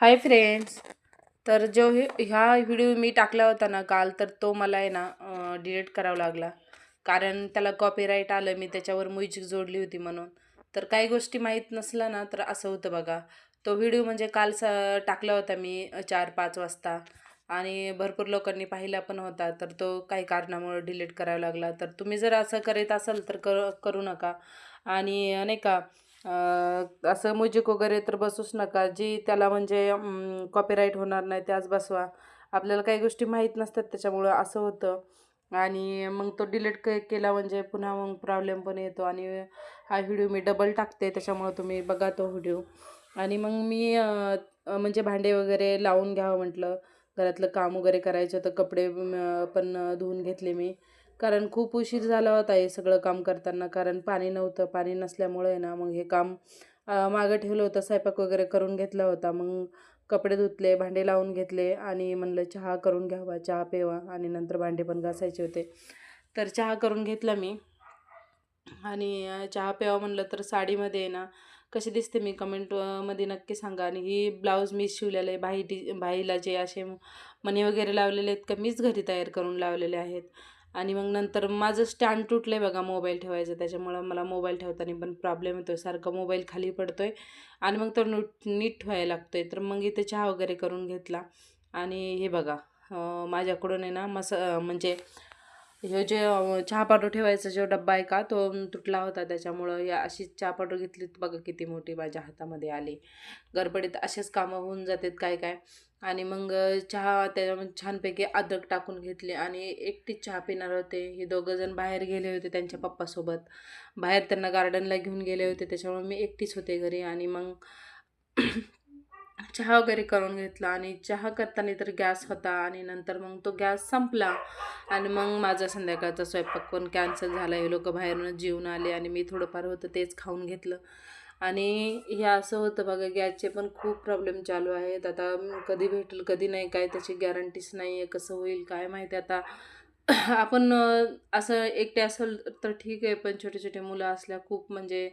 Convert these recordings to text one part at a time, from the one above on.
Hi friends. तर ह्या video मी टाकला होता ना काल, तर तो मला आहे ना डिलीट करावा लागला. कारण त्याला कॉपीराईट आलं. मी त्याच्यावर म्युझिक जोडली होती म्हणून. तर काही गोष्टी माहीत नसल्या ना तर असं होतं बघा. तो व्हिडिओ म्हणजे काल टाकला होता मी 4-5 वाजता आणि भरपूर लोकांनी पाहिला पण होता. तर तो काही कारणामुळे डिलीट करावा लागला. तर तुम्ही जर असं करीत असाल तर करू नका. आणि नाही का असं म्युझिक वगैरे तर बसूच नका. जी त्याला म्हणजे कॉपीराईट होणार नाही त्याच बसवा. आपल्याला काही गोष्टी माहीत नसतात त्याच्यामुळं असं होतं. आणि मग तो डिलीट केला म्हणजे पुन्हा मग प्रॉब्लेम पण येतो. आणि हा व्हिडिओ मी डबल टाकते त्याच्यामुळं तुम्ही बघा तो व्हिडिओ. आणि मग मी म्हणजे भांडे वगैरे लावून घ्यावं म्हटलं. घरातलं काम वगैरे करायचं होतं. कपडे पण धुवून घेतले मी. कारण खूप उशीर झाला होता हे सगळं काम करताना. कारण पाणी नव्हतं. पाणी नसल्यामुळे आहे ना मग हे काम मागं ठेवलं होतं. स्वयंपाक वगैरे करून घेतला होता. मग कपडे धुतले, भांडे लावून घेतले आणि म्हणलं चहा करून घ्यावा, चहा प्यावा आणि नंतर भांडे पण घासायचे होते. तर चहा करून घेतला मी. आणि चहा प्यावा म्हणलं तर साडीमध्ये आहे ना कशी दिसते मी कमेंट मध्ये नक्की सांगा. आणि ही ब्लाऊज मी शिवलेलं आहे. बाईला जे असे मणी वगैरे लावलेले आहेत का मीच घरी तयार करून लावलेले आहेत. आणि मग नंतर माझं स्टँड तुटलं आहे बघा मोबाईल ठेवायचं. त्याच्यामुळं मला मोबाईल ठेवताना पण प्रॉब्लेम येतो आहे. सारखा मोबाईल खाली पडतो आहे आणि मग तो नीट ठेवायला लागतो आहे. तर मग इथे चहा वगैरे करून घेतला. आणि हे बघा माझ्याकडून आहे ना म्हणजे हे जे चहा पावडर ठेवायचा जो डब्बा आहे का तो तुटला होता. त्याच्यामुळं या अशी चहा पावडर घेतली बघा किती मोठी माझ्या हातामध्ये आली. गडबडीत असेच कामं होऊन जातात काय काय. आणि मग चहा त्याच्यामध्ये छानपैकी अद्रक टाकून घेतली आणि एकटीच चहा पिणार होते. हे दोघं जण बाहेर गेले होते त्यांच्या पप्पासोबत. बाहेर त्यांना गार्डनला घेऊन गेले होते. त्याच्यामुळे मी एकटीच होते घरी. आणि मग चहा वगैरे करून घेतला. आणि चहा करताना तर गॅस होता आणि नंतर मग तो गॅस संपला. आणि मग माझा संध्याकाळचा स्वयंपाक पण कॅन्सल झाला. हे लोकं बाहेरून जेवून आले आणि मी थोडंफार होतं तेच खाऊन घेतलं. आणि हे असं होतं बघा, गॅसचे पण खूप प्रॉब्लेम चालू आहेत. आता कधी भेटेल कधी नाही काय त्याची गॅरंटीच नाही आहे. कसं होईल काय माहिती आता. आपण असं एकटे असेल तर ठीक आहे, पण छोटे छोटे मुलं असल्या खूप म्हणजे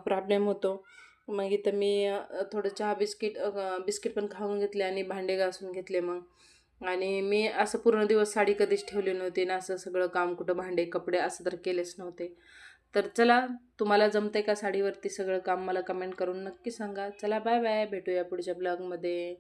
प्रॉब्लेम होतो. मग इथं मी थोडं चहा बिस्किट पण खाऊन घेतले आणि भांडे घासून घेतले मग. आणि मी असं पूर्ण दिवस साडी कधीच ठेवली नव्हती ना, असं सगळं काम कुठं भांडे कपडे असं तर केलेच नव्हते. तर चला, तुम्हाला जमतंय का साडीवरती सगळं काम मला कमेंट करून नक्की सांगा. चला बाय बाय, भेटूया पुढच्या ब्लॉगमध्ये.